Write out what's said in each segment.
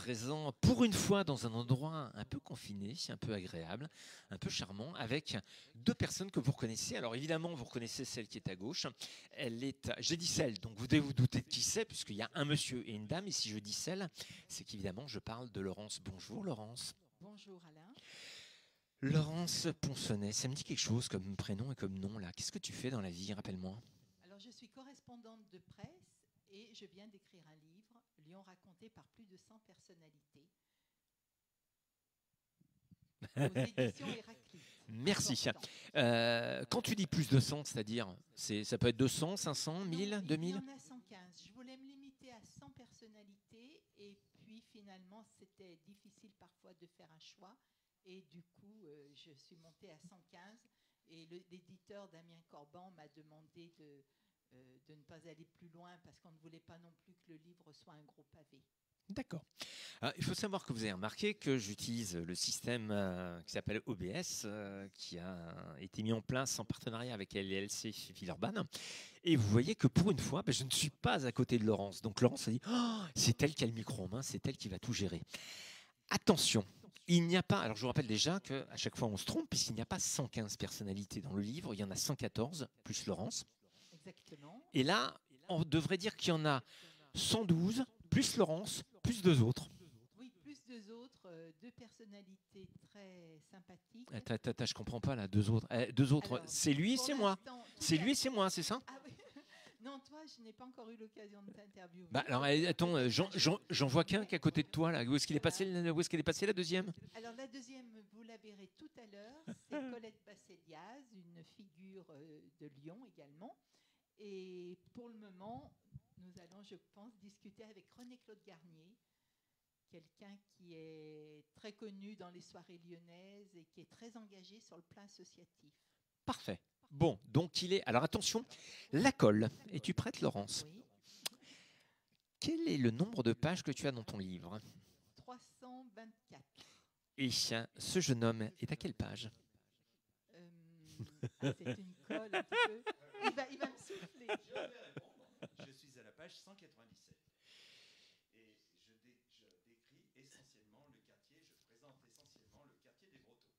présent pour une fois dans un endroit un peu confiné, un peu agréable, un peu charmant, avec deux personnes que vous reconnaissez. Alors évidemment, vous reconnaissez celle qui est à gauche. Elle est, j'ai dit celle, donc vous devez vous douter de qui c'est, puisqu'il y a un monsieur et une dame. Et si je dis celle, c'est qu'évidemment, je parle de Laurence. Bonjour Laurence. Bonjour Alain. Laurence Ponsonnet, ça me dit quelque chose comme prénom et comme nom là. Qu'est-ce que tu fais dans la vie? Rappelle-moi. Alors je suis correspondante de presse et je viens d'écrire un livre, Lyon raconté par plus de 100 personnalités, aux éditions Héraclite. Merci. Quand tu dis plus de 100, c'est-à-dire, ça peut être 200, 500, 1000, 2000? Il y en a 115. Je voulais me limiter à 100 personnalités et puis finalement c'était difficile parfois de faire un choix et du coup je suis montée à 115 et l'éditeur Damien Corban m'a demandé de ne pas aller plus loin parce qu'on ne voulait pas non plus que le livre soit un gros pavé. D'accord. Il faut savoir que vous avez remarqué que j'utilise le système qui s'appelle OBS, qui a été mis en place en partenariat avec LLC Villeurbanne. Et vous voyez que pour une fois, je ne suis pas à côté de Laurence. Donc Laurence a dit, oh, c'est elle qui a le micro en main, c'est elle qui va tout gérer. Attention, il n'y a pas, alors je vous rappelle déjà qu'à chaque fois on se trompe, puisqu'il n'y a pas 115 personnalités dans le livre, il y en a 114, plus Laurence. Exactement. Et là, on devrait dire qu'il y en a 112, plus Laurence, plus deux autres. Oui, plus deux autres, deux personnalités très sympathiques. Je comprends pas là, deux autres. C'est lui et c'est moi. C'est lui et c'est moi, c'est ça? Ah oui. Non, toi, je n'ai pas encore eu l'occasion de t'interviewer. Alors, attends, j'en vois qu'un qui est à côté de toi là. Où est-ce qu'elle est passée la deuxième? Alors la deuxième, vous la verrez tout à l'heure, c'est Colette Bassé-Diaz, une figure de Lyon également. Et pour le moment, nous allons, je pense, discuter avec René-Claude Garnier, quelqu'un qui est très connu dans les soirées lyonnaises et qui est très engagé sur le plan associatif. Parfait. Bon, donc il est... Alors attention, la colle. Es-tu prête, Laurence? Oui. Quel est le nombre de pages que tu as dans ton livre? 324. Et ce jeune homme est à quelle page? C'est une colle un petit peu. Il va me souffler. Je vais répondre. Je suis à la page 197. Et je décris essentiellement le quartier, je présente essentiellement le quartier des Brotteaux.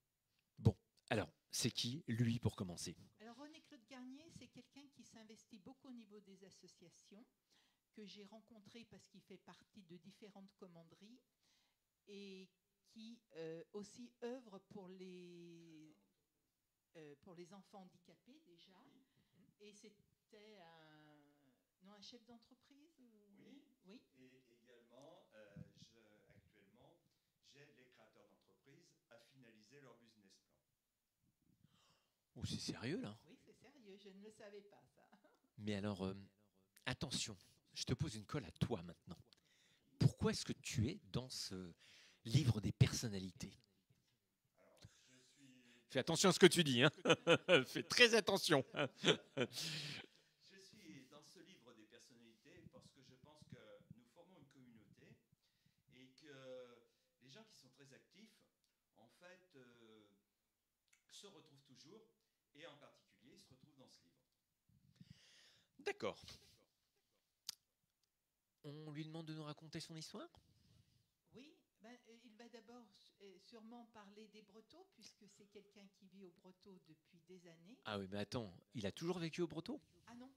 Bon, alors, c'est qui, lui, pour commencer? Alors, René-Claude Garnier, c'est quelqu'un qui s'investit beaucoup au niveau des associations, que j'ai rencontré parce qu'il fait partie de différentes commanderies et qui aussi œuvre pour les enfants handicapés déjà. Et c'était un chef d'entreprise Oui. Et également, actuellement, j'aide les créateurs d'entreprises à finaliser leur business plan. Oh, c'est sérieux là? Oui, c'est sérieux, je ne le savais pas ça. Mais alors, attention, je te pose une colle à toi maintenant. Pourquoi est-ce que tu es dans ce livre des personnalités? Alors, Fais attention à ce que tu dis, hein. Fais très attention. Je suis dans ce livre des personnalités parce que je pense que nous formons une communauté et que les gens qui sont très actifs, en fait, se retrouvent toujours et en particulier se retrouvent dans ce livre. D'accord. On lui demande de nous raconter son histoire? Oui, il va d'abord sûrement parler des Brotteaux, puisque c'est quelqu'un qui vit aux Brotteaux depuis des années. Ah oui, mais attends, il a toujours vécu au Brotteaux? Ah non.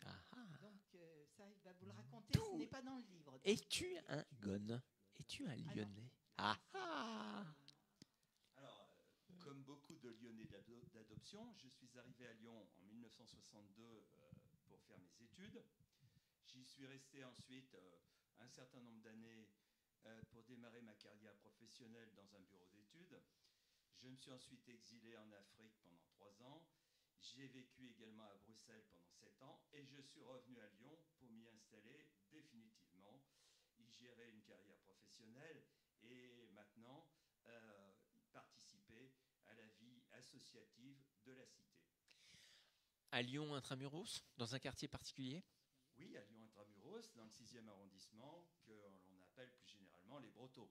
Ah. Donc ça, il va vous le raconter, ce n'est pas dans le livre. Donc. Es-tu un Gonne? Es-tu un Lyonnais? Alors, comme beaucoup de Lyonnais d'adoption, je suis arrivé à Lyon en 1962 pour faire mes études. J'y suis resté ensuite un certain nombre d'années pour démarrer ma carrière professionnelle dans un bureau d'études. Je me suis ensuite exilé en Afrique pendant 3 ans. J'ai vécu également à Bruxelles pendant 7 ans et je suis revenu à Lyon pour m'y installer définitivement, y gérer une carrière professionnelle et maintenant participer à la vie associative de la cité. À Lyon intramuros, dans un quartier particulier? Oui, à Lyon intramuros, dans le 6e arrondissement, que l'on appelle plus généralement les Brotteaux.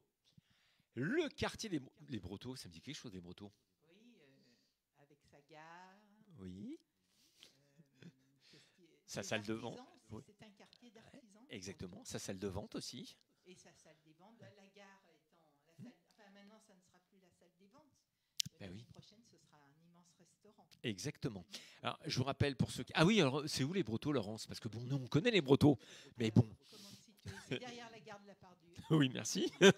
Le quartier des Brotteaux, ça me dit quelque chose, des Brotteaux? Oui, avec sa gare. Oui. Sa salle de vente. C'est un quartier d'artisans. Exactement, sa salle de vente aussi. Et sa salle des ventes, la ça ne sera plus la salle des ventes. Ben L'année oui. prochaine, ce sera un immense restaurant. Exactement. Alors, je vous rappelle pour ceux qui... Ah oui, alors c'est où les Brotteaux, Laurence? Parce que bon, nous, on connaît les Brotteaux. Mais Alors, bon, comment le situer? C'est derrière la gare de la Pardue. oui, merci. Voilà,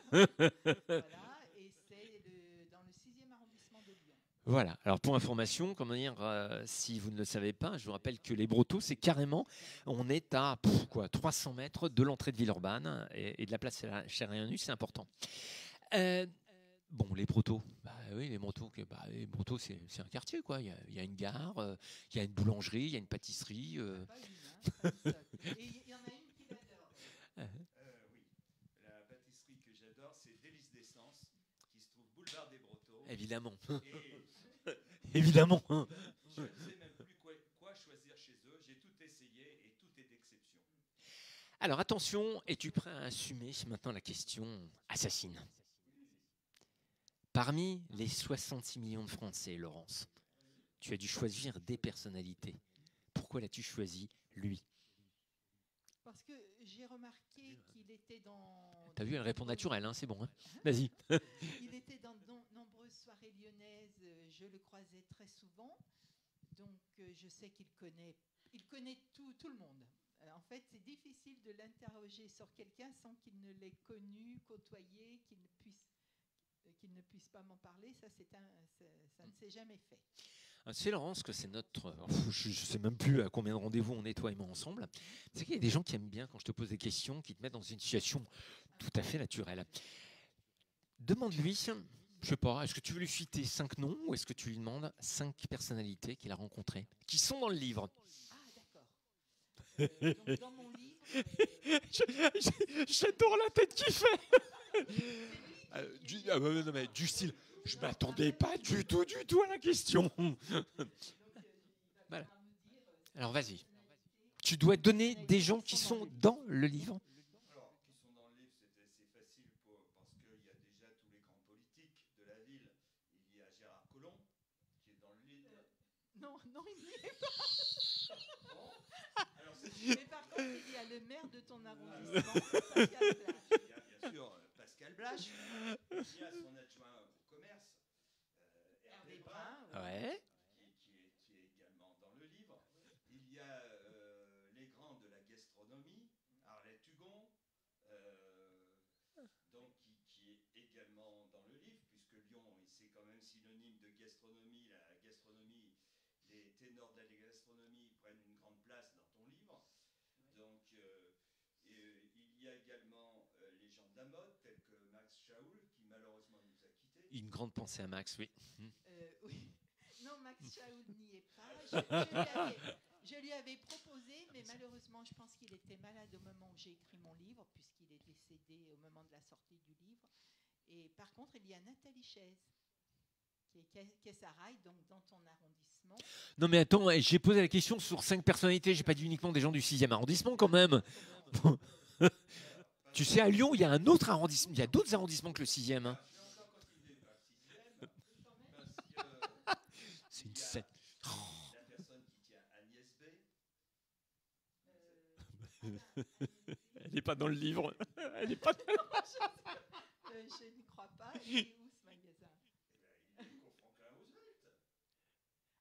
et c'est dans le 6e arrondissement de Lyon. Voilà. Alors, pour information, comment dire, si vous ne le savez pas, je vous rappelle que les Brotteaux, c'est carrément... On est à 300 mètres de l'entrée de Villeurbanne et de la place Chérianu, c'est important. Bon, les Brotteaux. Bah oui, les Brotteaux, les Brotteaux, c'est un quartier, quoi. Il y a une gare, il y a une boulangerie, il y a une pâtisserie. Pas une, hein, pas une seule. Et il y en a une qui l'adore. Oui, la pâtisserie que j'adore, c'est Délices d'Essence, qui se trouve boulevard des Brotteaux. Évidemment. Et Évidemment. je ne sais même plus quoi choisir chez eux. J'ai tout essayé et tout est d'exception. Alors attention, es-tu prêt à assumer maintenant la question assassine? Parmi les 66 millions de Français, Laurence, tu as dû choisir des personnalités. Pourquoi l'as-tu choisi, lui? Parce que j'ai remarqué qu'il était dans... T'as vu, elle répond naturelle, hein, c'est bon. Hein, vas-y. Il était dans de nombreuses soirées lyonnaises, je le croisais très souvent, donc je sais qu'il connaît tout le monde. En fait, c'est difficile de l'interroger sur quelqu'un sans qu'il ne l'ait connu, côtoyé, qu'il ne puisse pas m'en parler. Ça ne s'est jamais fait. C'est Laurence que c'est notre... Je ne sais même plus à combien de rendez-vous on est, toi et moi, ensemble. C'est qu'il y a des gens qui aiment bien quand je te pose des questions, qui te mettent dans une situation tout à fait naturelle. Demande-lui, je sais pas, est-ce que tu veux lui citer 5 noms ou est-ce que tu lui demandes 5 personnalités qu'il a rencontrées, qui sont dans le livre? Ah, d'accord. Donc, dans mon livre... J'adore la tête qu'il fait. Non, mais du style, je ne m'attendais pas du tout à la question. Voilà. Alors vas-y. Tu dois donner des gens qui sont dans le livre. Alors, qui sont dans le livre, c'est assez facile parce qu'il y a déjà tous les grands politiques de la ville. Il y a Gérard Collomb, qui est dans le livre. Non, il n'y est pas. Bon, alors Mais par contre, il y a le maire de ton arrondissement, Pascal Blache. il y a bien sûr Pascal Blache. Il y a son adjoint au commerce, Hervé Brun. Ouais. Qui est également dans le livre. Il y a les grands de la gastronomie, Arlette Hugon, donc qui est également dans le livre, puisque Lyon, c'est quand même synonyme de gastronomie. La gastronomie, les ténors de la gastronomie prennent une grande place dans ton livre. Donc, il y a également les gens de la mode, tels que Max Chaoul, qui malheureusement nous a quittés. Une grande pensée à Max, oui. Oui. Non, Max Chaoul n'y est pas. Je lui avais proposé, mais malheureusement, je pense qu'il était malade au moment où j'ai écrit mon livre, puisqu'il est décédé au moment de la sortie du livre. Et par contre, il y a Nathalie Chaise, qui est Caissarail, donc dans ton arrondissement. Non mais attends, j'ai posé la question sur 5 personnalités, j'ai pas dit uniquement des gens du 6e arrondissement quand même. Tu sais, à Lyon, il y a un autre arrondissement, il y a d'autres arrondissements que le 6e. Hein. Je vais encore continuer par le 6e, parce que C'est une scène. la personne qui tient Agnès B. Elle n'est pas dans le livre. Elle n'est pas. Je n'y crois pas. Il est où ce magasin? Il est au Franklin Roosevelt.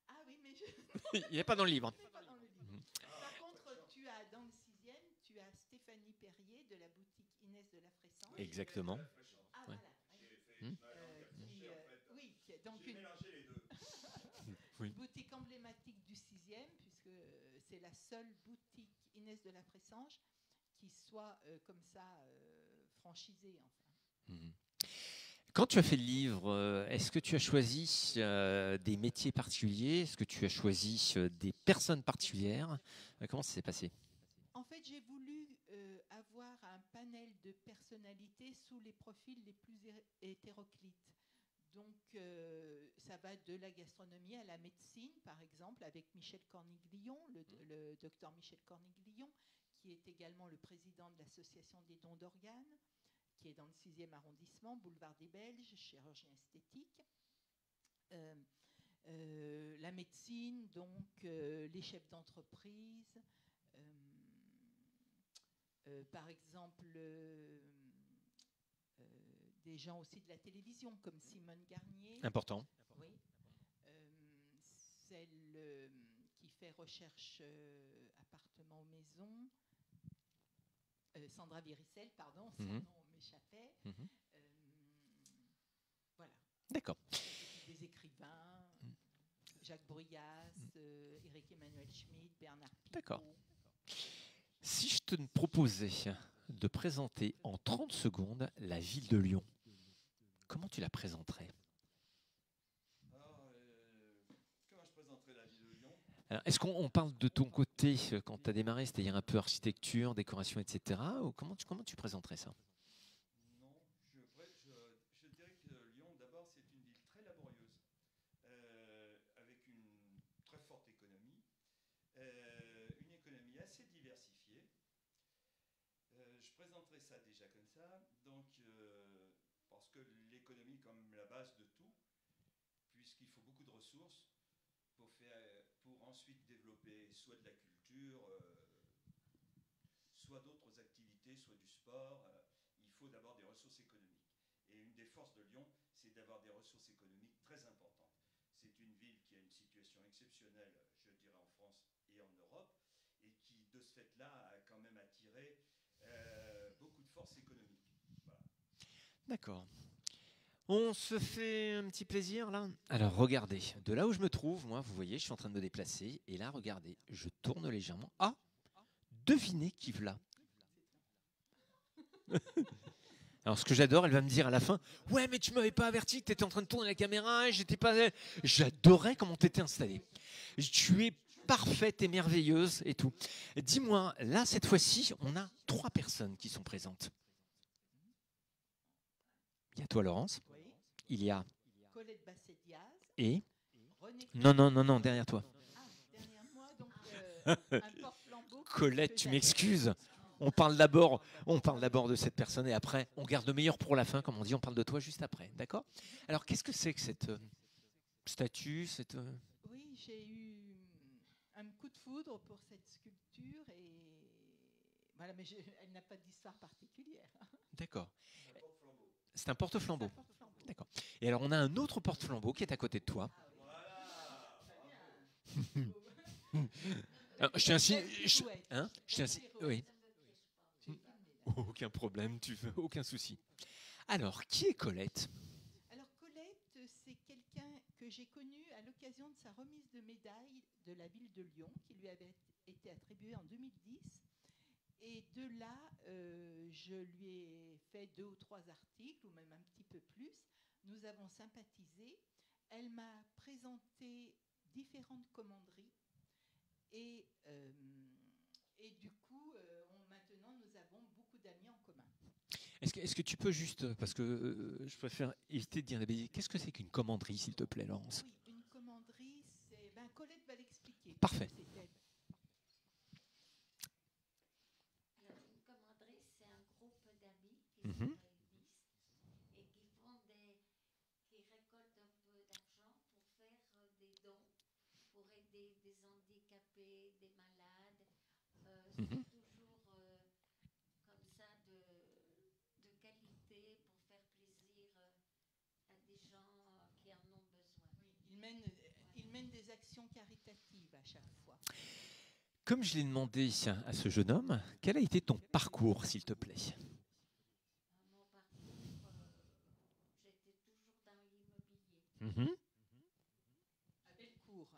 Ah oui, mais Il n'est pas dans le livre. n'est pas dans le livre. Par contre, tu as dans le 6e, tu as Stéphanie Perrier de la boutique Inès de la Fressange. Exactement. Ah Ouais. voilà. Oui, donc J'ai une mélangé les deux. Oui. boutique emblématique du 6e, puisque c'est la seule boutique Inès de la Fressange qui soit comme ça franchisée. Enfin. Quand tu as fait le livre, est-ce que tu as choisi des métiers particuliers? Est-ce que tu as choisi des personnes particulières? Comment ça s'est passé? En fait, j'ai voulu avoir un panel de personnalités sous les profils les plus hétéroclites. Donc, ça va de la gastronomie à la médecine, par exemple, avec Michel Corniglion, le docteur Michel Corniglion, qui est également le président de l'association des dons d'organes, qui est dans le 6e arrondissement, boulevard des Belges, chirurgien esthétique. La médecine, donc les chefs d'entreprise, par exemple des gens aussi de la télévision, comme Simone Garnier. Important. Oui. Celle qui fait recherche appartement ou maison. Sandra Viricel, pardon, son nom m'échappait. Voilà. D'accord. Des écrivains, Jacques Bruyas, Éric Emmanuel Schmitt, Bernard Pivot. D'accord. Si je te proposais de présenter en 30 secondes la ville de Lyon, comment tu la présenterais? Alors, comment je présenterai la ville de Lyon? Alors, est-ce qu'on parle de ton côté quand tu as démarré, c'est-à-dire un peu architecture, décoration, etc. Ou comment tu présenterais ça? Non, je dirais que Lyon, d'abord, c'est une ville très laborieuse, avec une très forte économie, une économie assez diversifiée. Je présenterai ça déjà comme ça, donc, parce que l'économie est comme la base de tout, puisqu'il faut beaucoup de ressources pour ensuite développer soit de la culture, soit d'autres activités, soit du sport. Il faut d'abord des ressources économiques. Et une des forces de Lyon, c'est d'avoir des ressources économiques très importantes. C'est une ville qui a une situation exceptionnelle, je dirais, en France et en Europe, et qui, de ce fait-là, a quand même attiré beaucoup de forces économiques. Voilà. D'accord. On se fait un petit plaisir là. Alors regardez, de là où je me trouve, moi, vous voyez, je suis en train de me déplacer. Et là, regardez, je tourne légèrement. Ah, devinez qui v'là. Alors ce que j'adore, elle va me dire à la fin, ouais mais tu m'avais pas averti que tu étais en train de tourner la caméra, j'étais pas. J'adorais comment tu étais installée. Tu es parfaite et merveilleuse et tout. Dis-moi, là cette fois-ci, on a 3 personnes qui sont présentes. Il y a toi Laurence, Oui. il y a Colette Basset-Diaz. et René non, derrière toi. Ah, derrière moi, donc un porte-flambeau. Colette, que tu j'adore. m'excuses. On parle d'abord de cette personne et après, on garde le meilleur pour la fin, comme on dit, on parle de toi juste après, d'accord? Alors, qu'est-ce que c'est que cette statue, Oui, j'ai eu un coup de foudre pour cette sculpture et voilà, mais elle n'a pas d'histoire particulière. D'accord. Un porte-flambeau. C'est un porte-flambeau. C'est un porte-flambeau. D'accord. Et alors, on a un autre porte-flambeau qui est à côté de toi. Voilà. Très bien. Alors, je tiens ainsi. Oui. J'ai filmé, là. Aucun problème, tu veux, aucun souci. Alors, qui est Colette? Alors Colette, c'est quelqu'un que j'ai connu à l'occasion de sa remise de médaille de la ville de Lyon, qui lui avait été attribuée en 2010. Et de là, je lui ai fait 2 ou 3 articles, ou même un petit peu plus. Nous avons sympathisé. Elle m'a présenté différentes commanderies. Et du coup, maintenant, nous avons beaucoup d'amis en commun. Est-ce que tu peux juste, parce que je préfère éviter de dire la bêtise, qu'est-ce que c'est qu'une commanderie, s'il te plaît, Laurence? Oui, une commanderie, c'est... Colette va l'expliquer. Parfait. Alors, une commanderie, c'est un groupe d'amis qui se Mhm. réunissent et qui récoltent un peu d'argent pour faire des dons, pour aider des handicapés, des malades. Mhm. C'est toujours comme ça de qualité pour faire plaisir à des gens qui en ont besoin. Oui, il mène des actions caritatives à chaque fois. Comme je l'ai demandé à ce jeune homme, quel a été ton parcours, s'il te plaît? Mon parcours, j'étais toujours dans l'immobilier. Mhm. À Bellecour,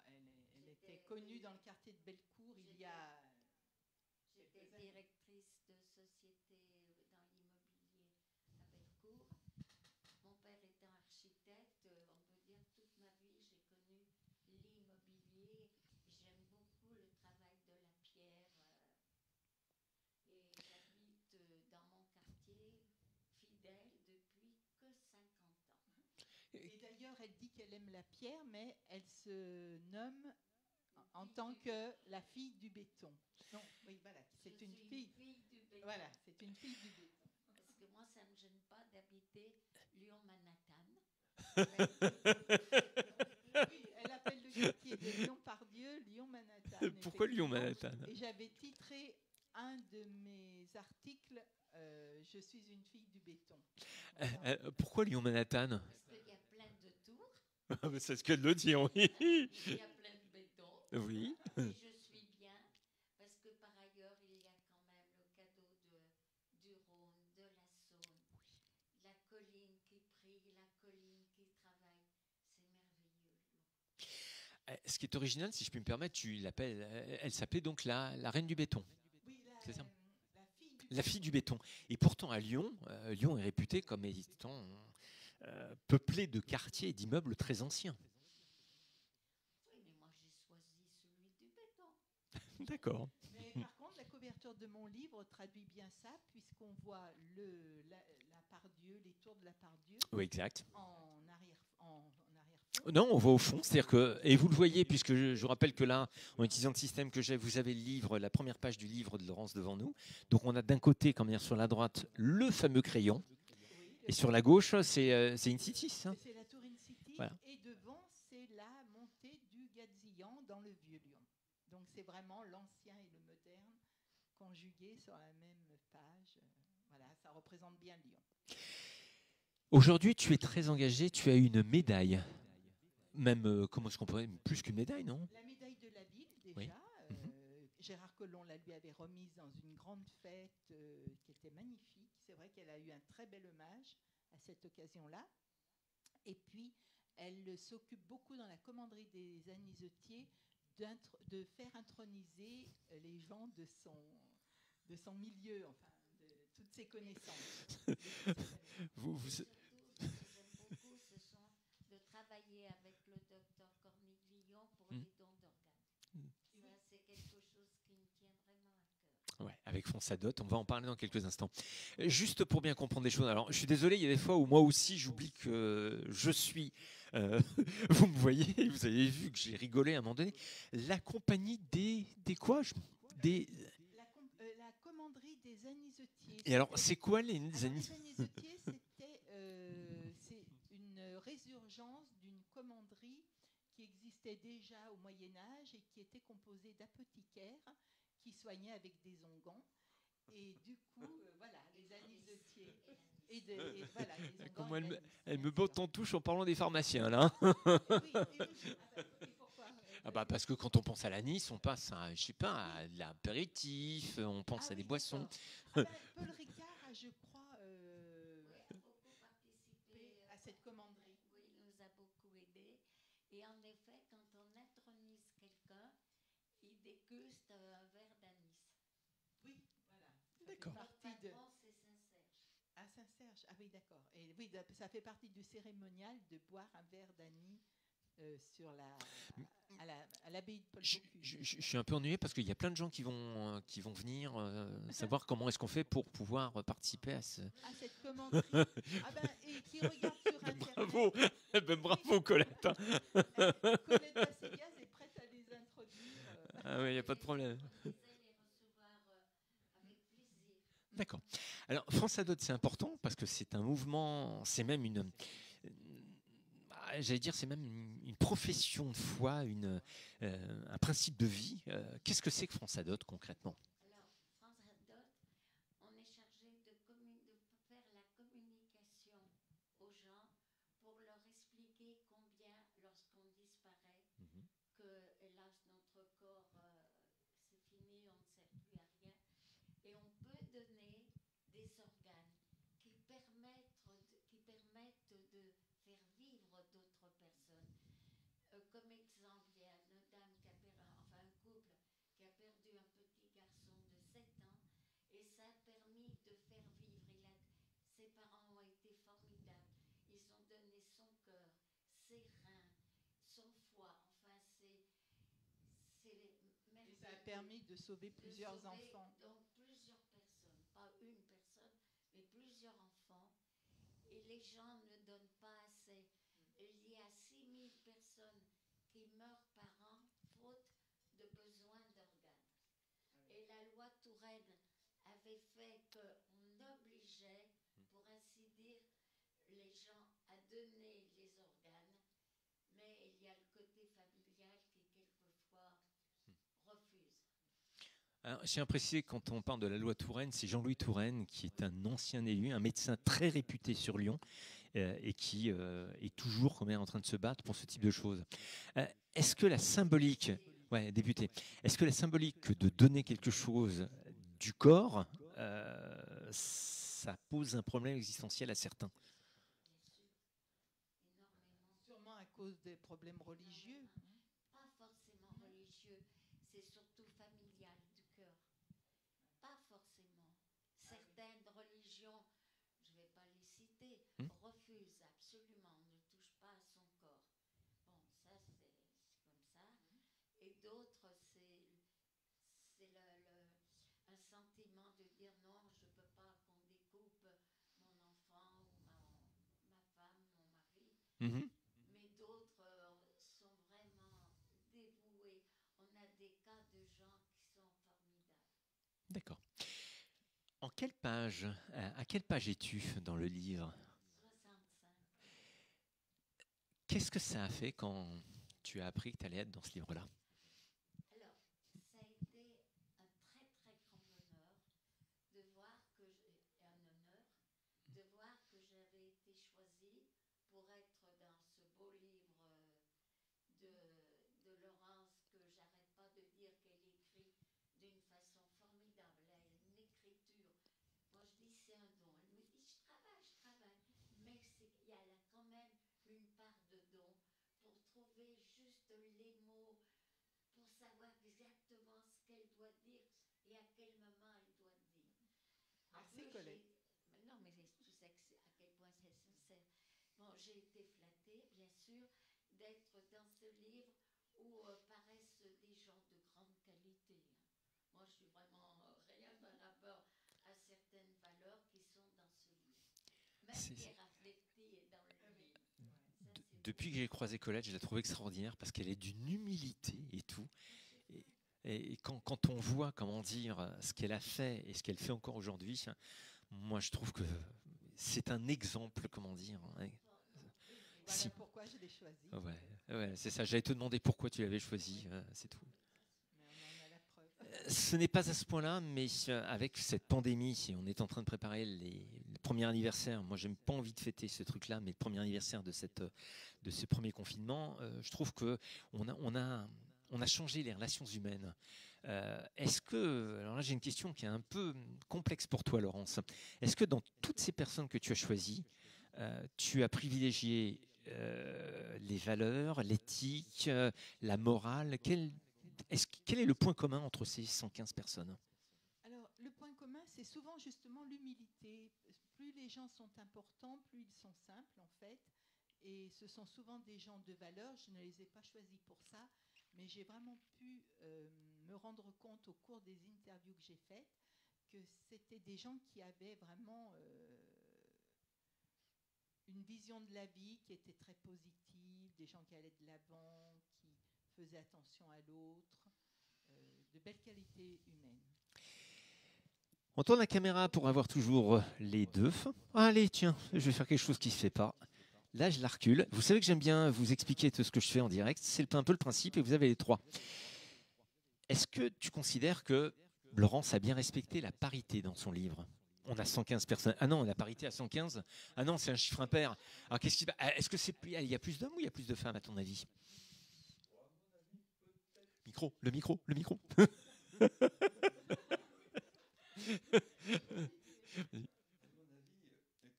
elle était connue dans le quartier de Bellecour il y a... J'étais directrice de société dans l'immobilier à Bellecour. Mon père étant architecte, on peut dire que toute ma vie, j'ai connu l'immobilier. J'aime beaucoup le travail de la pierre. Et j'habite dans mon quartier fidèle depuis que 50 ans. Et d'ailleurs, elle dit qu'elle aime la pierre, mais elle se nomme en tant que la fille du béton. Non, oui, voilà, c'est une fille. Du béton. Voilà, c'est une fille du béton. Parce que moi, ça ne me gêne pas d'habiter Lyon-Manhattan. Oui, elle appelle le quartier de Lyon-Pardieu, Lyon-Manhattan. Pourquoi effectivement. Lyon-Manhattan? Et j'avais titré un de mes articles article, je suis une fille du béton. Pourquoi Lyon-Manhattan? Parce qu'il y a plein de tours, C'est ce que de le dire, oui. il y a plein de béton. Oui. Et je suis bien, parce que par ailleurs, il y a quand même le cadeau du Rhône, de la Saône, la colline qui prie, la colline qui travaille. C'est merveilleux, Lyon. Ce qui est original, si je puis me permettre, elle s'appelait donc la reine du béton. Oui, C'est ça. la fille du La fille du béton. Et pourtant, à Lyon, Lyon est réputé comme étant peuplé de quartiers et d'immeubles très anciens. Oui, mais moi j'ai choisi celui du béton. D'accord. Mais par contre, la couverture de mon livre traduit bien ça, puisqu'on voit la Part-Dieu, les tours de la Part-Dieu Oui, exact. en arrière-fond. Non, on va au fond, c'est-à-dire que, et vous le voyez, puisque je rappelle que là, en utilisant le système que j'ai, vous avez le livre, la première page du livre de Laurence devant nous. Donc on a d'un côté, comme dire, sur la droite, le fameux crayon, Oui, et sur la gauche, c'est In Cities. Hein. c'est la tour In City, Voilà. et devant, c'est la montée du Gazillan dans le Vieux-Lyon. Donc c'est vraiment l'ancien et le moderne conjugués sur la même page. Voilà, ça représente bien Lyon. Aujourd'hui, tu es très engagé, tu as une médaille. Même, comment est-ce qu'on pourrait, plus qu'une médaille, non? La médaille de la ville, déjà. Oui. Gérard Collomb la lui avait remise dans une grande fête qui était magnifique. C'est vrai qu'elle a eu un très bel hommage à cette occasion-là. Et puis, elle s'occupe beaucoup dans la commanderie des anisetiers de faire introniser les gens de son milieu, enfin, de toutes ses connaissances. Vous- Surtout, ce que j'aime beaucoup, ce sont de travailler avec le docteur Cornille-Lyon pour les dons d'organes. Ça, c'est quelque chose qui me tient vraiment à cœur. Ouais, avec Fonsadot, on va en parler dans quelques instants. Juste pour bien comprendre les choses, alors je suis désolé, il y a des fois où moi aussi j'oublie que je suis, vous me voyez, vous avez vu que j'ai rigolé à un moment donné, la compagnie des quoi des... La commanderie des anisetiers. Et alors, c'est quoi les Alors, les anisetiers? anisetiers, c'est une résurgence d'une commanderie qui existait déjà au Moyen-Âge et qui était composée d'apothicaires qui soignaient avec des onguents. Et du coup, voilà, les anisetiers. Et voilà, les onguents. Comment et elle l'anis, me bien botte sûr. en touche en parlant des pharmaciens, là. Oui, et pourquoi Ah bah parce que quand on pense à l'anis, on passe à, je sais pas, à de l'apéritif, on pense à des oui, boissons. d'accord. Paul Ricard a, je crois, Oui, a beaucoup participé à cette commanderie. Oui, il nous a beaucoup aidés. Et en effet, quand on intronise quelqu'un, il déguste un verre d'anis. Oui, voilà. D'accord. Notre patron, c'est Saint-Serge. À Saint-Serge, ah oui, d'accord. Et oui, ça fait partie du cérémonial de boire un verre d'anis à l'abbaye de Paul Bocuse. Je suis un peu ennuyé parce qu'il y a plein de gens qui vont venir savoir comment est-ce qu'on fait pour pouvoir participer à ce... À cette commanderie. Ah ben, et qui regarde sur Internet. Bravo, ben, bravo Colette. Colette Basséliaz est prête à les introduire. Ah oui, il n'y a pas de problème. On disait les recevoir avec plaisir. D'accord. Alors, France Adot, c'est important parce que c'est un mouvement, c'est même une... J'allais dire, c'est même une profession de foi, un principe de vie. Qu'est-ce que c'est que France Adot concrètement? Alors, France Adot, on est chargé de faire la communication aux gens pour leur expliquer combien, lorsqu'on disparaît, que, hélas, notre corps, c'est fini, on ne sert plus à rien. Et on peut donner des organes qui permettent de faire vivre d'autres personnes. Comme exemple, il y a une dame qui a un couple qui a perdu un petit garçon de 7 ans et ça a permis de faire vivre. Ses parents ont été formidables. Ils ont donné son cœur, ses reins, son foie. Enfin, c'est merveilleux. Et ça a permis de sauver plusieurs enfants. Donc plusieurs personnes, pas une personne, mais plusieurs enfants. Et les gens ne donnent pas assez. Il y a 6000 personnes qui meurent par an faute de besoin d'organes. Et la loi Touraine avait fait qu'on obligeait, pour ainsi dire, les gens à donner les organes, mais il y a le côté familial qui quelquefois refuse. Alors, je tiens à préciser, quand on parle de la loi Touraine, c'est Jean-Louis Touraine, qui est un ancien élu, un médecin très réputé sur Lyon, et qui est toujours quand même en train de se battre pour ce type de choses. Est-ce que la symbolique, ouais, député, est-ce que la symbolique de donner quelque chose du corps, ça pose un problème existentiel à certains? Sûrement à cause des problèmes religieux. Pas forcément religieux, c'est surtout familial du cœur. Pas forcément. Certaines religions, je ne vais pas les citer, refusent absolument, ne touchent pas à son corps. Bon, ça c'est comme ça. Et d'autres, c'est un sentiment de dire non, je ne peux pas qu'on découpe mon enfant ou ma femme, mon mari. Mhm. Mais d'autres sont vraiment dévoués. On a des cas de gens qui sont formidables. D'accord. À quelle page es-tu dans le livre? 65. Qu'est-ce que ça a fait quand tu as appris que tu allais être dans ce livre-là? Alors, ça a été un très très grand honneur de voir que de voir que j'avais été choisie pour être dans ce beau livre de Laurence, que j'arrête pas de dire qu'elle écrit d'une façon formidable. Elle a une écriture. Moi, je dis c'est un don. Elle me dit je travaille. Mais il y a là quand même une part de don pour trouver juste les mots, pour savoir exactement ce qu'elle doit dire et à quel moment elle doit dire. Merci, Colette. Non, mais tu sais à quel point c'est sincère. Bon, j'ai été flattée, bien sûr, d'être dans ce livre où paraissent des gens de grande qualité. Moi, je suis vraiment rien par rapport à certaines valeurs qui sont dans ce livre. Même qui est reflétée dans le livre. Depuis que j'ai croisé Colette, je la trouve extraordinaire parce qu'elle est d'une humilité et tout. Et quand on voit, comment dire, ce qu'elle a fait et ce qu'elle fait encore aujourd'hui, moi je trouve que c'est un exemple, comment dire. Voilà si. Pourquoi je l'ai choisi. Ouais, c'est ça. J'allais te demander pourquoi tu l'avais choisi, c'est tout. Mais on en a la preuve. Ce n'est pas à ce point-là, mais avec cette pandémie, on est en train de préparer le premier anniversaire. Moi, j'ai pas envie de fêter ce truc-là, mais le premier anniversaire de ce premier confinement, je trouve que on a changé les relations humaines. Est-ce que, alors là, j'ai une question qui est un peu complexe pour toi, Laurence. Est-ce que dans toutes ces personnes que tu as choisies, tu as privilégié les valeurs, l'éthique, la morale? Quel est le point commun entre ces 115 personnes? Alors, le point commun, c'est souvent justement l'humilité. Plus les gens sont importants, plus ils sont simples, en fait. Et ce sont souvent des gens de valeur. Je ne les ai pas choisis pour ça, mais j'ai vraiment pu me rendre compte au cours des interviews que j'ai faites que c'était des gens qui avaient vraiment une vision de la vie qui était très positive, des gens qui allaient de l'avant, qui faisaient attention à l'autre, de belles qualités humaines. On tourne la caméra pour avoir toujours les deux. Allez, tiens, je vais faire quelque chose qui ne se fait pas. Là, je la recule. Vous savez que j'aime bien vous expliquer tout ce que je fais en direct. C'est un peu le principe et vous avez les trois. Est-ce que tu considères que Laurence a bien respecté la parité dans son livre? On a 115 personnes. Ah non, la parité à 115. Ah non, c'est un chiffre impair. Alors, est-ce que il y a plus d'hommes ou il y a plus de femmes à ton avis? Le micro.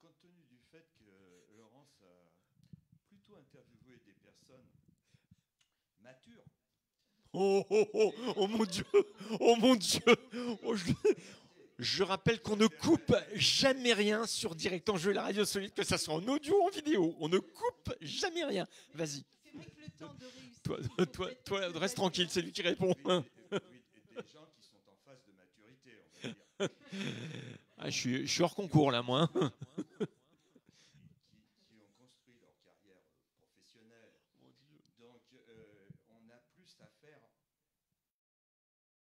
Compte tenu du fait que Laurence a plutôt interviewé des personnes matures. Oh mon Dieu! Je rappelle qu'on ne coupe jamais rien sur Direct en Jeu, la radio solide, que ça soit en audio ou en vidéo. On ne coupe jamais rien. Vas-y. C'est vrai que le temps de réussir. Toi, reste tranquille, c'est lui qui répond. Oui, des gens qui sont en phase de maturité, on va dire. Ah, je suis hors concours là, moi. Qui ont construit leur carrière professionnelle. Donc, on a plus à faire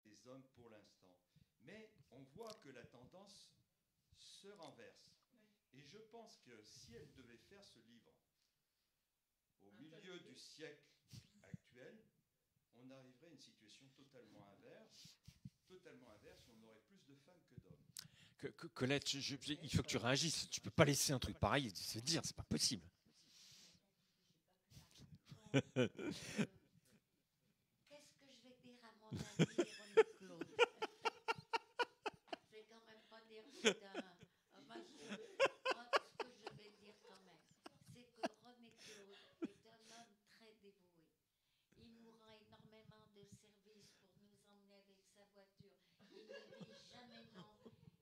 des hommes pour l'instant. Mais on voit que la tendance se renverse. Et je pense que si elle devait faire ce livre au milieu du siècle actuel, on arriverait à une situation totalement inverse totalement inverse, où on aurait plus de femmes que d'hommes. Colette, il faut que tu réagisses. Tu peux pas laisser un truc pareil se dire, c'est pas possible. Bon, qu'est-ce que je vais dire à mon ami René-Claude? Je vais quand même pas dire que c'est un macho. Moi, ce que je vais dire quand même, c'est que René-Claude est un homme très dévoué. Il nous rend énormément de services pour nous emmener avec sa voiture. Il ne dit jamais non.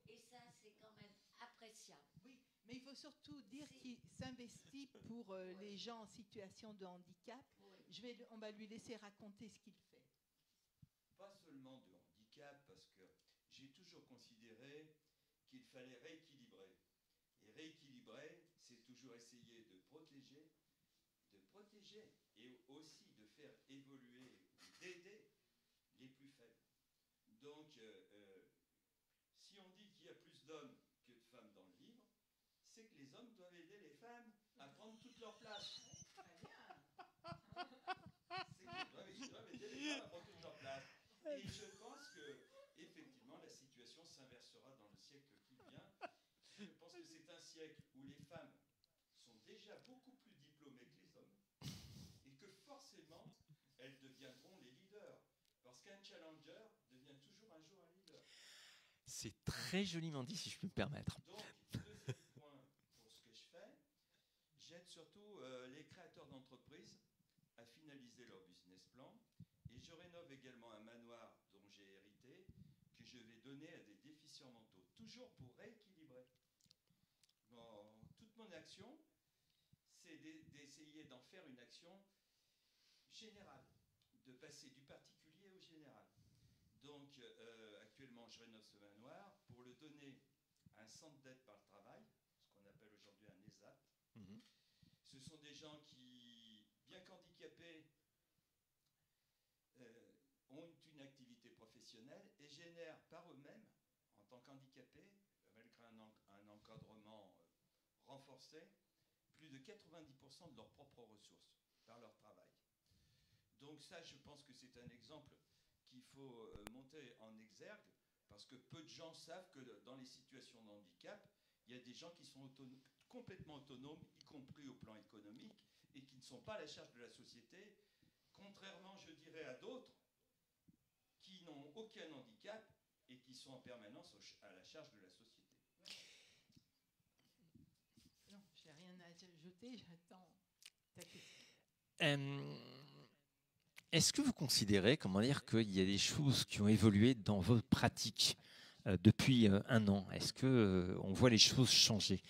Et ça, c'est quand même appréciable. Oui, mais il faut surtout dire qu'il s'investit pour les gens en situation de handicap. Oui. On va lui laisser raconter ce qu'il fait. Pas seulement de handicap, parce que j'ai toujours considéré qu'il fallait rééquilibrer. Et rééquilibrer, c'est toujours essayer de protéger et aussi de faire évoluer, d'aider les plus faibles. Donc, si on dit qu'il y a plus d'hommes que de femmes dans le livre, c'est que les hommes doivent aider les femmes à prendre toute leur place. Très bien. C'est qu'ils doivent aider les femmes à prendre toute leur place. Et je pense que, effectivement, la situation s'inversera dans le siècle qui vient. Je pense que c'est un siècle où les femmes sont déjà beaucoup plus diplômées que les hommes et que forcément, elles deviendront les leaders. Parce qu'un challenger devient toujours un jour un leader. C'est très joliment dit, si je peux me permettre. Donc, deuxième point pour ce que je fais, j'aide surtout les créateurs d'entreprises à finaliser leur business plan. Et je rénove également un manoir dont j'ai hérité, que je vais donner à des déficients mentaux, toujours pour rééquilibrer. Bon, toute mon action, c'est d'essayer d'en faire une action générale, de passer du particulier au général. Donc, actuellement, je rénove ce manoir pour le donner à un centre d'aide par le travail, ce qu'on appelle aujourd'hui un ESAT. Mhm. Ce sont des gens qui, bien qu'handicapés, ont une activité professionnelle et génèrent par eux-mêmes, en tant qu'handicapés, malgré un encadrement renforcé, plus de 90% de leurs propres ressources par leur travail. Donc ça, je pense que c'est un exemple qu'il faut monter en exergue, parce que peu de gens savent que dans les situations de handicap, il y a des gens qui sont complètement autonomes, y compris au plan économique, et qui ne sont pas à la charge de la société, contrairement, je dirais, à d'autres qui n'ont aucun handicap et qui sont en permanence à la charge de la société. Non, je n'ai rien à ajouter, j'attends ta question. Est-ce que vous considérez, comment dire, qu'il y a des choses qui ont évolué dans votre pratique depuis un an? Est-ce qu'on voit les choses changer?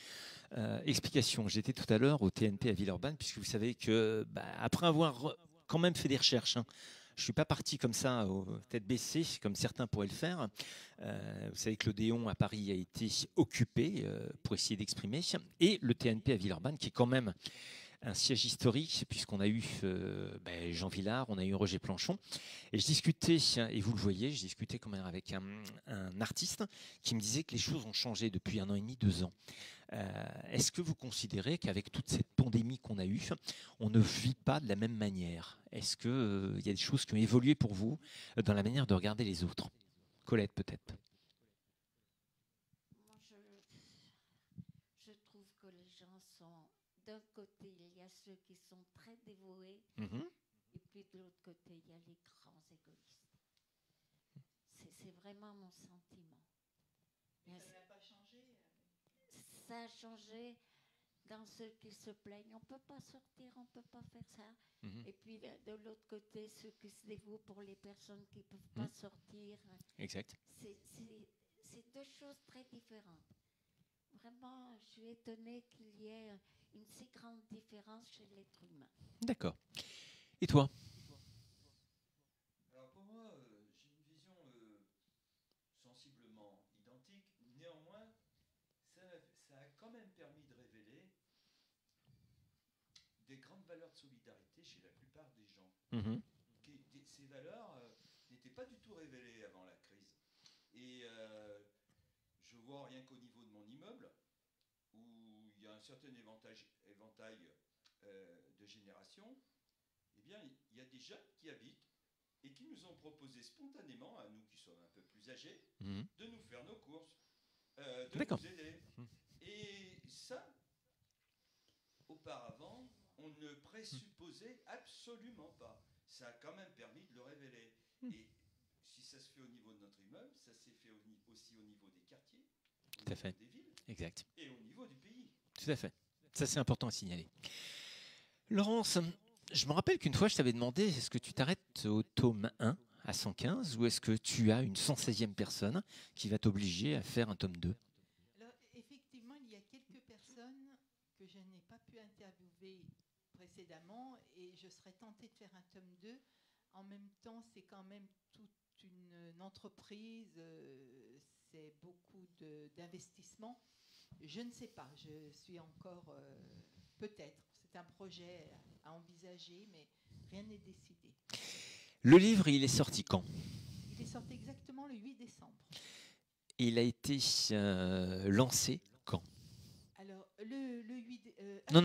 Explication, j'étais tout à l'heure au TNP à Villeurbanne, puisque vous savez que, après avoir quand même fait des recherches, je ne suis pas parti comme ça, tête baissée, comme certains pourraient le faire. Vous savez que l'Odéon à Paris a été occupé pour essayer d'exprimer, et le TNP à Villeurbanne, qui est quand même un siège historique, puisqu'on a eu Jean Villard, on a eu Roger Planchon. Et je discutais, et vous le voyez, je discutais quand même avec un artiste qui me disait que les choses ont changé depuis 1 an et demi, 2 ans. Est-ce que vous considérez qu'avec toute cette pandémie qu'on a eue, on ne vit pas de la même manière? Est-ce qu'il y a des choses qui ont évolué pour vous dans la manière de regarder les autres? Colette, peut-être. Moi, je trouve que les gens sont... D'un côté, il y a ceux qui sont très dévoués, et puis de l'autre côté, il y a les grands égoïstes. C'est vraiment mon sentiment. Mais ça n'a pas changé? Ça a changé dans ceux qui se plaignent. On ne peut pas sortir, on ne peut pas faire ça. Et puis de l'autre côté, ceux qui se dévouent pour les personnes qui ne peuvent pas sortir. Exact. C'est 2 choses très différentes. Vraiment, je suis étonnée qu'il y ait une si grande différence chez l'être humain. D'accord. Et toi? Alors pour moi, j'ai une vision sensiblement identique. Néanmoins, ça a quand même permis de révéler des grandes valeurs de solidarité chez la plupart des gens. Ces valeurs n'étaient pas du tout révélées avant la crise. Et je vois rien qu'au niveau de mon immeuble, où il y a un certain éventail de générations, eh bien, il y a des jeunes qui habitent et qui nous ont proposé spontanément, à nous qui sommes un peu plus âgés, Mhm. de nous faire nos courses, de D'accord. nous aider. Mhm. Et ça, auparavant, on ne présupposait absolument pas. Ça a quand même permis de le révéler. Et si ça se fait au niveau de notre immeuble, ça s'est fait aussi au niveau des quartiers, au Tout à niveau fait. des villes Exact. et au niveau du pays. Tout à fait. Ça, c'est important à signaler. Laurence, je me rappelle qu'une fois, je t'avais demandé est-ce que tu t'arrêtes au tome 1 à 115 ou est-ce que tu as une 116e personne qui va t'obliger à faire un tome 2? Alors, effectivement, il y a quelques personnes que je n'ai pas pu interviewer précédemment et je serais tentée de faire un tome 2. En même temps, c'est quand même toute une entreprise, c'est beaucoup d'investissement. Je ne sais pas, je suis encore peut-être. C'est un projet à envisager, mais rien n'est décidé. Le livre, il est sorti quand? Il est sorti exactement le 8 décembre. Il a été lancé quand? Alors, le 8... Non,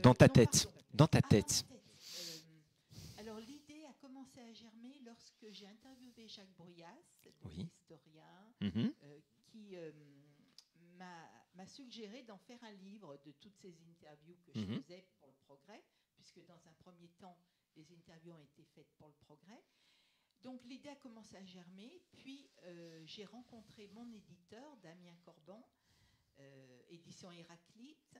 dans ta tête. pardon. Dans ta Ah, tête. dans ma tête. Alors, l'idée a commencé à germer lorsque j'ai interviewé Jacques Bruyas, Oui. historien, Mhm. qui m'a suggéré d'en faire un livre de toutes ces interviews que je Mhm. faisais pour le Progrès, puisque dans un premier temps, les interviews ont été faites pour le Progrès. Donc l'idée a commencé à germer, puis j'ai rencontré mon éditeur, Damien Corban, édition Héraclite,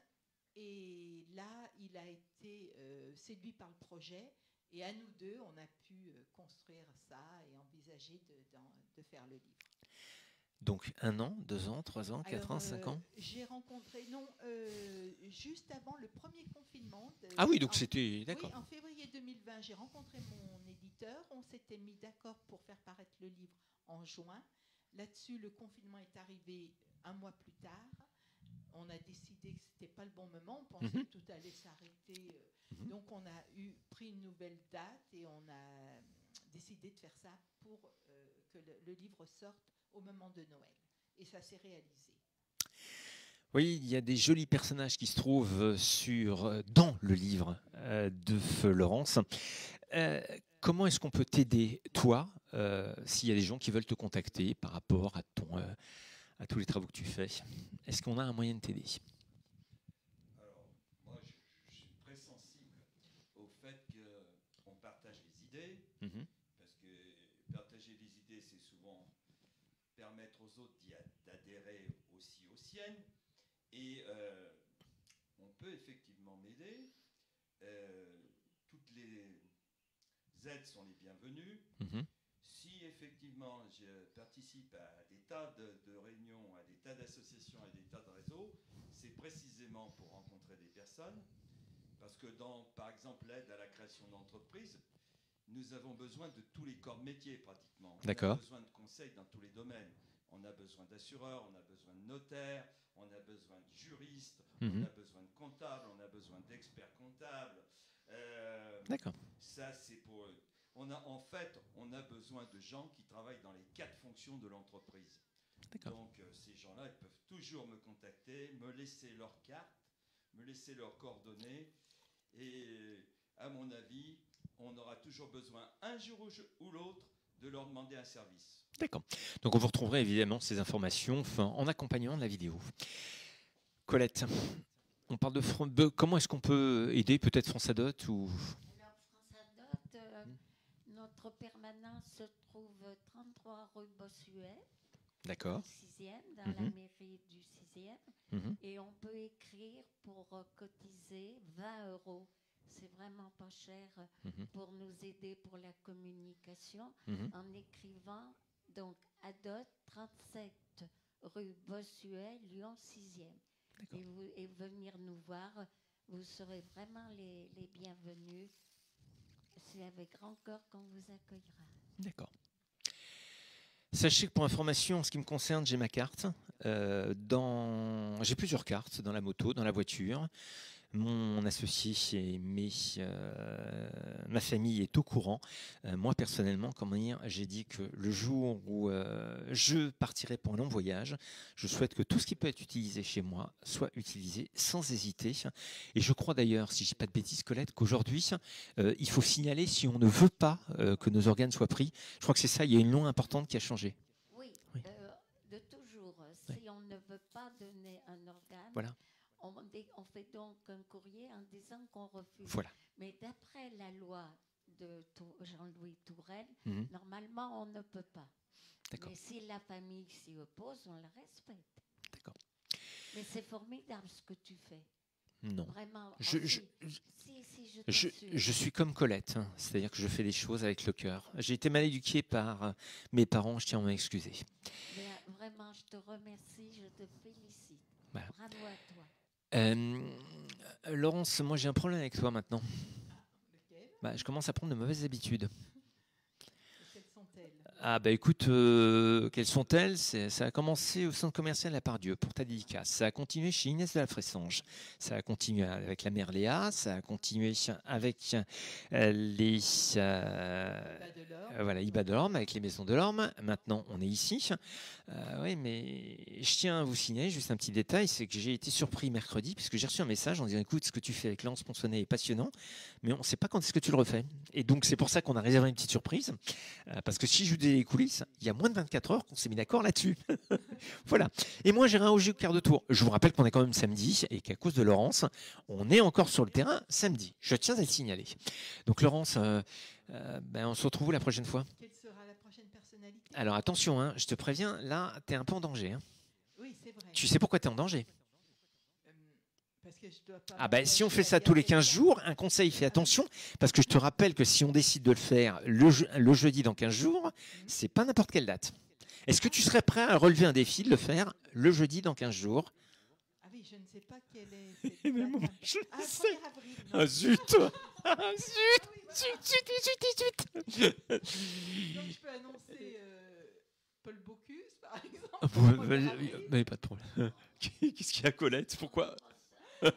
et là, il a été séduit par le projet, et à nous deux, on a pu construire ça et envisager de faire le livre. Donc 1 an, 2 ans, 3 ans, 4 ans, 5 ans? J'ai rencontré, juste avant le premier confinement. Ah oui, donc c'était... D'accord. Oui, en février 2020, j'ai rencontré mon éditeur. On s'était mis d'accord pour faire paraître le livre en juin. Là-dessus, le confinement est arrivé 1 mois plus tard. On a décidé que ce n'était pas le bon moment. On pensait que tout allait s'arrêter. Donc, on a pris une nouvelle date et on a décidé de faire ça pour que le livre sorte au moment de Noël. Et ça s'est réalisé. Oui, il y a des jolis personnages qui se trouvent dans le livre de Feu Laurence. Comment est-ce qu'on peut t'aider, toi, s'il y a des gens qui veulent te contacter par rapport à tous les travaux que tu fais? Est-ce qu'on a un moyen de t'aider? Alors, moi, je suis très sensible au fait qu'on partage les idées, Mhm. parce que partager les idées, c'est souvent permettre aux autres d'adhérer aussi aux siennes. Et on peut effectivement m'aider. Toutes les aides sont les bienvenues. Mhm. Si effectivement je participe à des tas de réunions, à des tas d'associations, à des tas de réseaux, c'est précisément pour rencontrer des personnes. Parce que par exemple, l'aide à la création d'entreprises, nous avons besoin de tous les corps de métier pratiquement. D'accord. On a besoin de conseils dans tous les domaines. On a besoin d'assureurs, on a besoin de notaires, on a besoin de juristes, on a besoin de comptables, on a besoin d'experts comptables. D'accord. Ça, c'est pour... En fait, on a besoin de gens qui travaillent dans les 4 fonctions de l'entreprise. D'accord. Donc, ces gens-là, ils peuvent toujours me contacter, me laisser leur carte, me laisser leurs coordonnées. Et à mon avis, on aura toujours besoin, un jour ou l'autre, de leur demander un service. D'accord. Donc on vous retrouverait évidemment ces informations en accompagnement de la vidéo. Colette, on parle de comment est-ce qu'on peut aider peut-être Fransadot ou... Alors, Fransadot, notre permanence se trouve 33 rue Bossuet, D'accord. 6e, dans la mairie du 6e. Et on peut écrire pour cotiser 20 €. C'est vraiment pas cher pour nous aider pour la communication en écrivant donc Adot 37 rue Bossuet, Lyon 6e. Et venir nous voir, vous serez vraiment les bienvenus. C'est avec grand cœur qu'on vous accueillera. D'accord. Sachez que pour information, en ce qui me concerne, j'ai ma carte. J'ai plusieurs cartes dans la moto, dans la voiture. mon associé et ma famille est au courant. Moi, personnellement, comment dire, j'ai dit que le jour où je partirai pour un long voyage, je souhaite que tout ce qui peut être utilisé chez moi soit utilisé sans hésiter. Et je crois d'ailleurs, si je ne dis pas de bêtises, Colette, qu'aujourd'hui, il faut signaler si on ne veut pas que nos organes soient pris. Je crois que c'est ça, il y a une loi importante qui a changé. Oui, Oui. De toujours. Si Oui. on ne veut pas donner un organe, Voilà. on fait donc un courrier en disant qu'on refuse. Voilà. Mais d'après la loi de Jean-Louis Tourelle, Mhm. normalement, on ne peut pas. D'accord. Mais si la famille s'y oppose, on la respecte. D'accord. Mais c'est formidable ce que tu fais. Non. Vraiment. Je suis comme Colette, hein. C'est-à-dire que je fais des choses avec le cœur. J'ai été mal éduqué par mes parents, je tiens à m'en excuser. Mais vraiment, je te remercie, je te félicite. Voilà. Bravo à toi. Laurence, moi j'ai un problème avec toi maintenant. Lequel? Je commence à prendre de mauvaises habitudes. Quelles sont-elles? Ah bah écoute, quelles sont-elles? Ça a commencé au centre commercial La Pardieu pour ta dédicace. Ça a continué chez Inès de la Fressange. Ça a continué avec la mère Léa. Ça a continué avec les voilà, Iba de l'Orme, avec les maisons de l'Orme. Maintenant, on est ici. Oui, mais je tiens à vous signaler juste un petit détail, c'est que j'ai été surpris mercredi puisque j'ai reçu un message en disant écoute, ce que tu fais avec Laurence Ponsonnet est passionnant, mais on ne sait pas quand est-ce que tu le refais. Et donc c'est pour ça qu'on a réservé une petite surprise, parce que si je vous dis les coulisses, il y a moins de 24 heures qu'on s'est mis d'accord là-dessus. Voilà. Et moi, j'irai au jeu quart de tour. Je vous rappelle qu'on est quand même samedi et qu'à cause de Laurence, on est encore sur le terrain samedi. Je tiens à le signaler. Donc Laurence, on se retrouve où la prochaine fois? Quelle sera la prochaine personnalité? Alors attention, hein, je te préviens, là, tu es un peu en danger. Hein. Oui, c'est vrai. Tu sais pourquoi tu es en danger? Parce que je dois pas Ah ben, si on m'engager fait à ça tous les garder 15 ça. jours, un conseil, fais attention, parce que je te rappelle que si on décide de le faire le jeudi dans 15 jours, c'est pas n'importe quelle date. Est-ce que tu serais prêt à relever un défi de le faire le jeudi dans 15 jours? Ah oui, je ne sais pas quelle est cette Mais date. moi, je Ah, sais. 1er avril. non. Ah zut. Ah, zut. Zut. Donc je peux annoncer Paul Bocuse, par exemple. Ah, au 1er avril. Mais pas de problème. Qu'est-ce qu'il y a, Colette? Pourquoi? Non,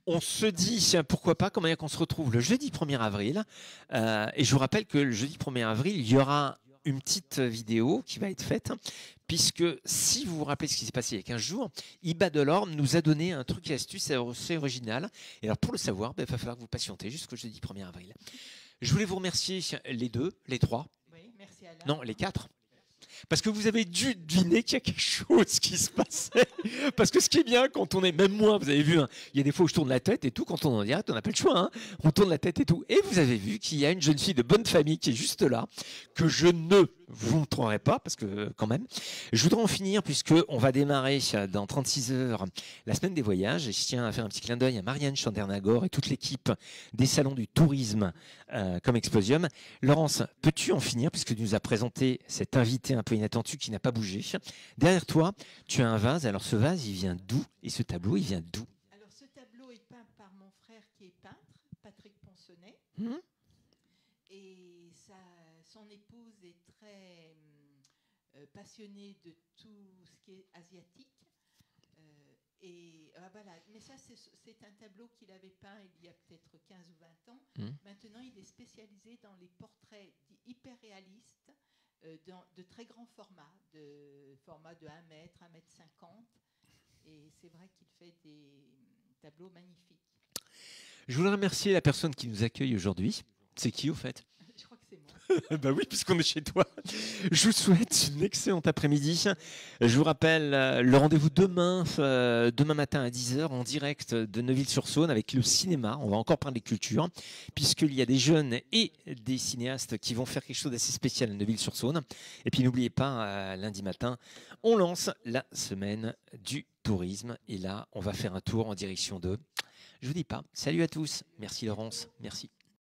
On se dit, pourquoi pas, comment qu'on se retrouve le jeudi 1er avril. Et je vous rappelle que le jeudi 1er avril, il y aura une petite vidéo qui va être faite, puisque si vous vous rappelez ce qui s'est passé il y a 15 jours, Iba de l'Orme nous a donné un truc et astuce assez original. Et alors pour le savoir, il va falloir que vous patientez jusqu'au jeudi 1er avril. Je voulais vous remercier les deux, les trois, oui, merci Alain. non, les quatre. Parce que vous avez dû deviner qu'il y a quelque chose qui se passait. Parce que ce qui est bien, quand on est, même moi, vous avez vu, hein, il y a des fois où je tourne la tête et tout, quand on est en direct, on n'a pas le choix, hein, on tourne la tête et tout. Et vous avez vu qu'il y a une jeune fille de bonne famille qui est juste là, que je ne vous montrerai pas, parce que quand même, je voudrais en finir, puisqu'on va démarrer dans 36 heures la semaine des voyages, et je tiens à faire un petit clin d'œil à Marianne Chandernagor et toute l'équipe des salons du tourisme comme Exposium. Laurence, peux-tu en finir, puisque tu nous as présenté cet invité un peu inattendu qui n'a pas bougé. Derrière toi, tu as un vase. Alors ce vase, il vient d'où? Et ce tableau, il vient d'où? Alors ce tableau est peint par mon frère qui est peintre, Patrick Ponsonnet. Et son épouse est très passionnée de tout ce qui est asiatique. Voilà. Mais ça, c'est un tableau qu'il avait peint il y a peut-être 15 ou 20 ans. Maintenant, il est spécialisé dans les portraits hyper réalistes, de très grands formats, de 1 mètre, 1,50 m. Et c'est vrai qu'il fait des tableaux magnifiques. Je voudrais remercier la personne qui nous accueille aujourd'hui. C'est qui au fait? Je crois que c'est moi. Bah oui, puisqu'on est chez toi. Je vous souhaite une excellente après-midi. Je vous rappelle le rendez-vous demain matin à 10h en direct de Neuville-sur-Saône avec le cinéma. On va encore parler de culture, puisqu'il y a des jeunes et des cinéastes qui vont faire quelque chose d'assez spécial à Neuville-sur-Saône. Et puis n'oubliez pas, lundi matin, on lance la semaine du tourisme. Et là, on va faire un tour en direction de... Je vous dis pas. Salut à tous. Merci Laurence. Merci.